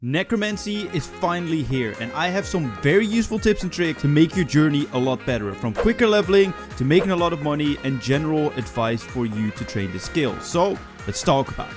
Necromancy is finally here, and I have some very useful tips and tricks to make your journey a lot better, from quicker leveling to making a lot of money and general advice for you to train the skill. So let's talk about it.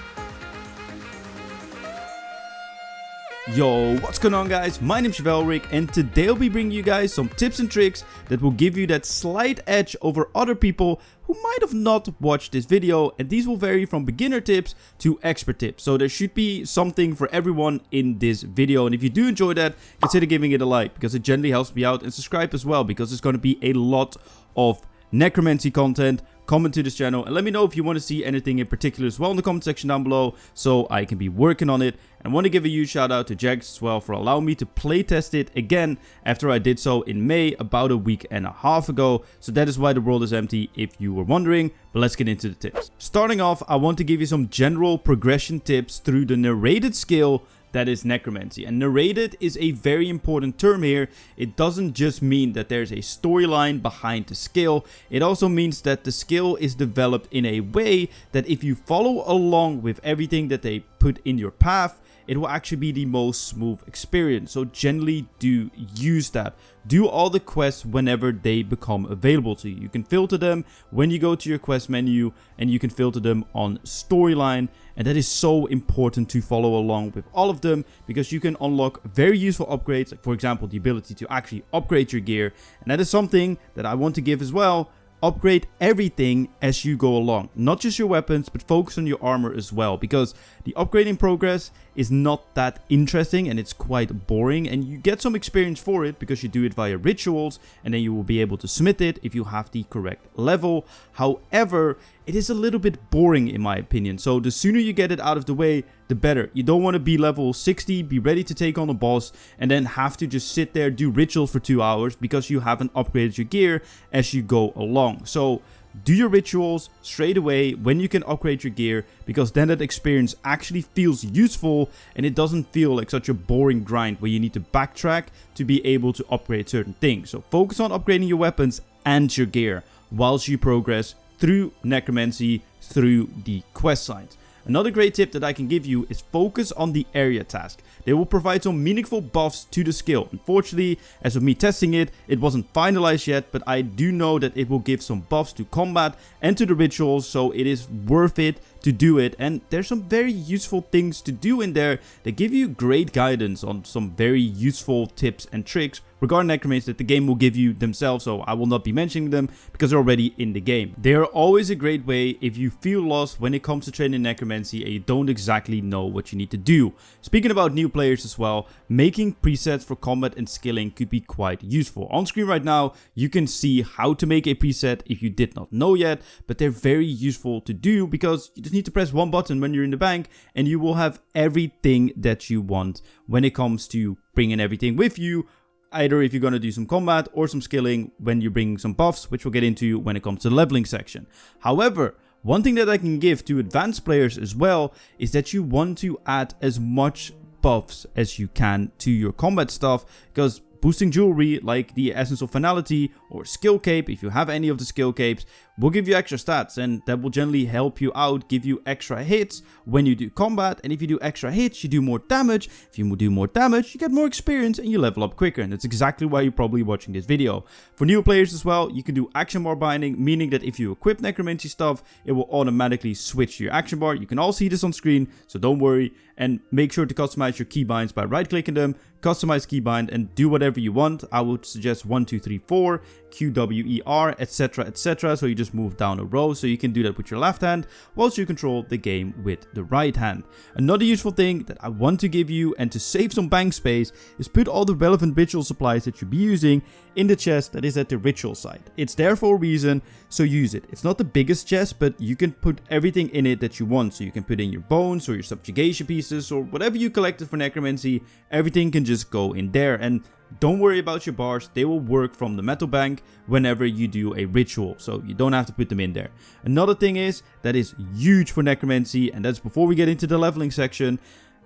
Yo, what's going on guys? My name's Velric, and today I'll be bringing you guys some tips and tricks that will give you that slight edge over other people who might have not watched this video, and these will vary from beginner tips to expert tips. So there should be something for everyone in this video, and if you do enjoy that, consider giving it a like because it generally helps me out, and subscribe as well because there's going to be a lot of necromancy content coming to this channel. And let me know if you want to see anything in particular as well in the comment section down below so I can be working on it. And I want to give a huge shout out to Jax as well for allowing me to playtest it again after I did so in May about a week and a half ago. So that is why the world is empty if you were wondering. But let's get into the tips. Starting off, I want to give you some general progression tips through the narrated skill that is Necromancy. And narrated is a very important term here. It doesn't just mean that there's a storyline behind the skill. It also means that the skill is developed in a way that if you follow along with everything that they put in your path, it will actually be the most smooth experience. So generally do use that. Do all the quests whenever they become available to you. You can filter them when you go to your quest menu, and you can filter them on storyline. And that is so important to follow along with all of them, because you can unlock very useful upgrades, like for example the ability to actually upgrade your gear. And that is something that I want to give as well. Upgrade everything as you go along, not just your weapons, but focus on your armor as well, because the upgrading progress is not that interesting and it's quite boring, and you get some experience for it because you do it via rituals, and then you will be able to smith it if you have the correct level. However, it is a little bit boring in my opinion, so the sooner you get it out of the way, the better. You don't want to be level 60, be ready to take on a boss, and then have to just sit there, do rituals for 2 hours because you haven't upgraded your gear as you go along. So do your rituals straight away when you can upgrade your gear, because then that experience actually feels useful and it doesn't feel like such a boring grind where you need to backtrack to be able to upgrade certain things. So focus on upgrading your weapons and your gear whilst you progress through Necromancy, through the quest lines. Another great tip that I can give you is focus on the area task. They will provide some meaningful buffs to the skill. Unfortunately, as of me testing it, it wasn't finalized yet, but I do know that it will give some buffs to combat and to the rituals, so it is worth it to do it. And there's some very useful things to do in there that give you great guidance on some very useful tips and tricks regarding Necromancy that the game will give you themselves, so I will not be mentioning them because they're already in the game. They are always a great way if you feel lost when it comes to training Necromancy and you don't exactly know what you need to do. Speaking about new players as well, making presets for combat and skilling could be quite useful. On screen right now, you can see how to make a preset if you did not know yet, but they're very useful to do because you just need to press one button when you're in the bank and you will have everything that you want when it comes to bringing everything with you. Either if you're going to do some combat or some skilling when you bring some buffs, which we'll get into when it comes to the leveling section. However, one thing that I can give to advanced players as well is that you want to add as much buffs as you can to your combat stuff, because boosting jewelry like the Essence of Finality or Skill Cape, if you have any of the skill capes, will give you extra stats, and that will generally help you out, give you extra hits when you do combat. And if you do extra hits, you do more damage. If you do more damage, you get more experience and you level up quicker, and that's exactly why you're probably watching this video. For new players as well, you can do action bar binding, meaning that if you equip Necromancy stuff, it will automatically switch to your action bar. You can all see this on screen, so don't worry, and make sure to customize your keybinds by right clicking them, customize keybind, and do whatever you want. I would suggest 1, 2, 3, 4, QWER, etc, etc. So you just move down a row, so you can do that with your left hand whilst you control the game with the right hand. Another useful thing that I want to give you, and to save some bank space, is put all the relevant ritual supplies that you'll be using in the chest that is at the ritual site. It's there for a reason, so use it. It's not the biggest chest, but you can put everything in it that you want. So you can put in your bones or your subjugation pieces or whatever you collected for Necromancy. Everything can just go in there, and don't worry about your bars, they will work from the metal bank whenever you do a ritual, so you don't have to put them in there. Another thing is that is huge for Necromancy, and that's before we get into the leveling section.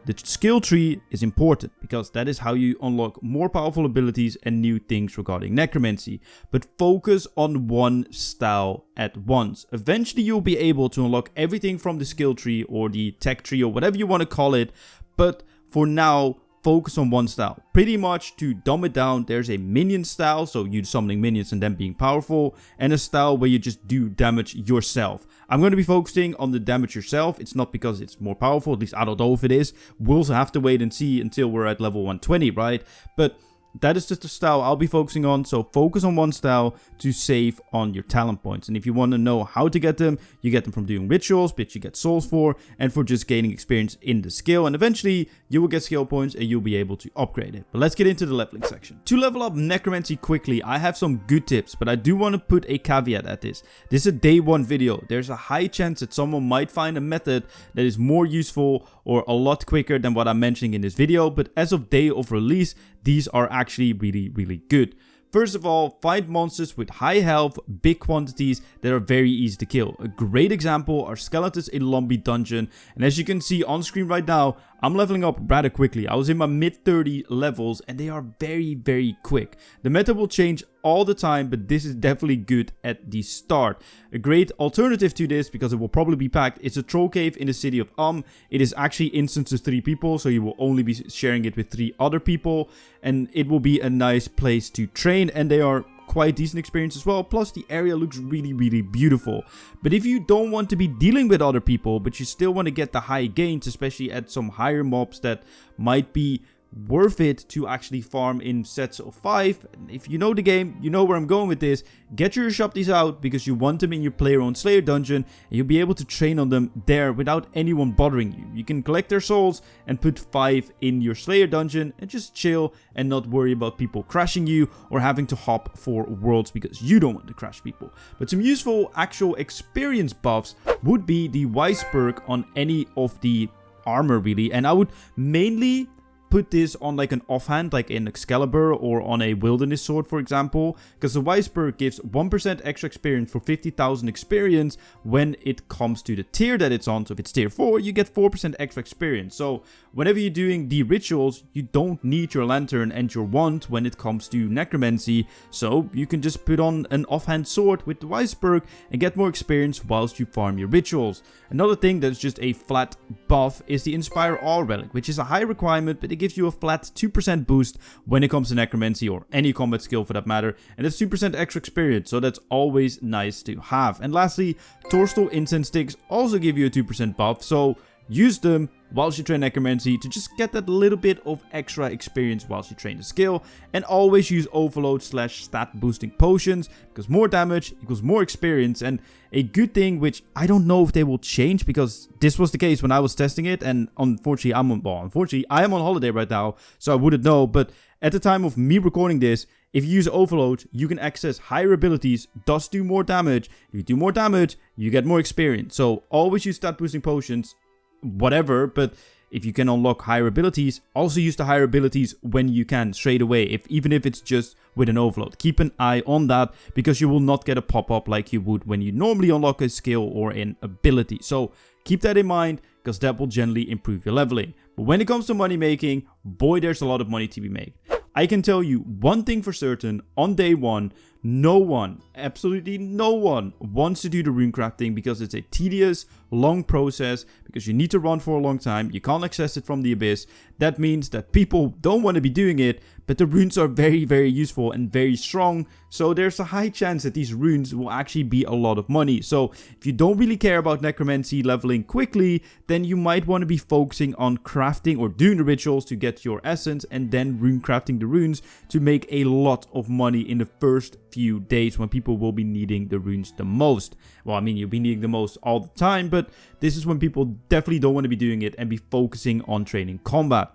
The skill tree is important because that is how you unlock more powerful abilities and new things regarding Necromancy. But focus on one style at once. Eventually you'll be able to unlock everything from the skill tree or the tech tree or whatever you want to call it, but for now, focus on one style. Pretty much to dumb it down, there's a minion style, so you summoning minions and then being powerful, and a style where you just do damage yourself. I'm going to be focusing on the damage yourself. It's not because it's more powerful, at least I don't know if it is. We'll have to wait and see until we're at level 120, right? But that is just the style I'll be focusing on, so focus on one style to save on your talent points. And if you want to know how to get them, you get them from doing rituals, which you get souls for, and for just gaining experience in the skill. And eventually, you will get skill points and you'll be able to upgrade it. But let's get into the leveling section. To level up Necromancy quickly, I have some good tips, but I do want to put a caveat at this. This is a day one video. There's a high chance that someone might find a method that is more useful or a lot quicker than what I'm mentioning in this video, but as of day of release, these are actually really good. First of all, find monsters with high health, big quantities that are very easy to kill. A great example are skeletons in Lombi Dungeon, and as you can see on screen right now, I'm leveling up rather quickly. I was in my mid 30 levels and they are very quick. The meta will change all the time, but this is definitely good at the start. A great alternative to this, because it will probably be packed, is a troll cave in the city of It is actually instant to 3 people, so you will only be sharing it with 3 other people, and it will be a nice place to train, and they are quite decent experience as well. Plus the area looks really beautiful. But if you don't want to be dealing with other people, but you still want to get the high gains, especially at some higher mobs that might be worth it to actually farm in sets of 5. If you know the game, you know where I'm going with this. Get your Shopties out because you want them in your player owned Slayer dungeon, and you'll be able to train on them there without anyone bothering you. You can collect their souls and put 5 in your Slayer dungeon and just chill and not worry about people crashing you or having to hop for worlds because you don't want to crash people. But some useful actual experience buffs would be the Wise perk on any of the armor really, and I would mainly put this on like an offhand, like in Excalibur or on a Wilderness Sword, for example, because the Wise perk gives 1% extra experience for 50,000 experience when it comes to the tier that it's on. So if it's tier 4, you get 4% extra experience. So whenever you're doing the rituals, you don't need your lantern and your wand when it comes to Necromancy, so you can just put on an offhand sword with the Wise perk and get more experience whilst you farm your rituals. Another thing that's just a flat buff is the Inspire All relic, which is a high requirement, but it gives you a flat 2% boost when it comes to Necromancy or any combat skill for that matter, and it's 2% extra experience, so that's always nice to have. And lastly, Torstal Incense Sticks also give you a 2% buff, so use them whilst you train Necromancy to just get that little bit of extra experience whilst you train the skill. And always use overload / stat boosting potions, because more damage equals more experience. And a good thing, which I don't know if they will change, because this was the case when I was testing it, and unfortunately I am on holiday right now, so I wouldn't know, but at the time of me recording this, if you use overload, you can access higher abilities, thus do more damage. If you do more damage, you get more experience. So always use stat boosting potions, whatever, but if you can unlock higher abilities, also use the higher abilities when you can straight away, even if it's just with an overload. Keep an eye on that, because you will not get a pop-up like you would when you normally unlock a skill or an ability. So keep that in mind, because that will generally improve your leveling. But when it comes to money making, boy, there's a lot of money to be made. I can tell you one thing for certain, on day 1, no one, absolutely no one, wants to do the rune crafting, because it's a tedious, long process, because you need to run for a long time, you can't access it from the abyss. That means that people don't want to be doing it, but the runes are very useful and very strong, so there's a high chance that these runes will actually be a lot of money. So if you don't really care about Necromancy leveling quickly, then you might want to be focusing on crafting or doing the rituals to get your essence, and then rune crafting the runes to make a lot of money in the first few days when people will be needing the runes the most. Well, I mean, you'll be needing the most all the time, but this is when people definitely don't want to be doing it and be focusing on training combat.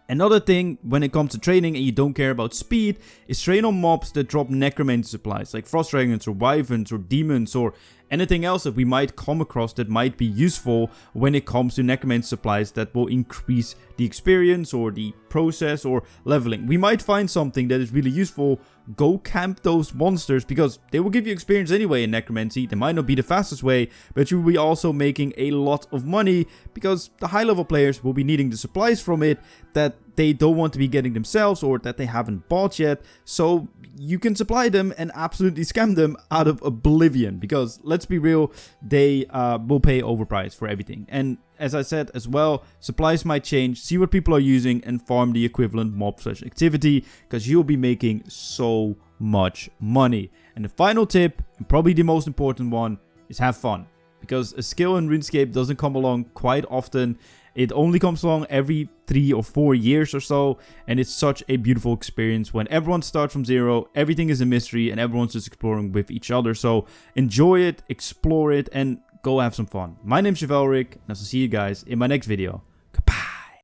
Another thing when it comes to training and you don't care about speed is train on mobs that drop necromancy supplies like frost dragons or wyverns or demons or anything else that we might come across that might be useful when it comes to necromancy supplies that will increase the experience or the process or leveling. We might find something that is really useful. Go camp those monsters, because they will give you experience anyway in Necromancy. They might not be the fastest way, but you will be also making a lot of money, because the high level players will be needing the supplies from it that they don't want to be getting themselves or that they haven't bought yet. So you can supply them and absolutely scam them out of oblivion, because let's be real, they will pay overpriced for everything. And as I said as well, supplies might change, see what people are using and farm the equivalent mob/activity, because you'll be making so much money. And the final tip, and probably the most important one, is have fun. Because a skill in RuneScape doesn't come along quite often. It only comes along every 3 or 4 years or so, and it's such a beautiful experience when everyone starts from zero, everything is a mystery, and everyone's just exploring with each other. So enjoy it, explore it, and go have some fun. My name's Chevalric, and I'll see you guys in my next video.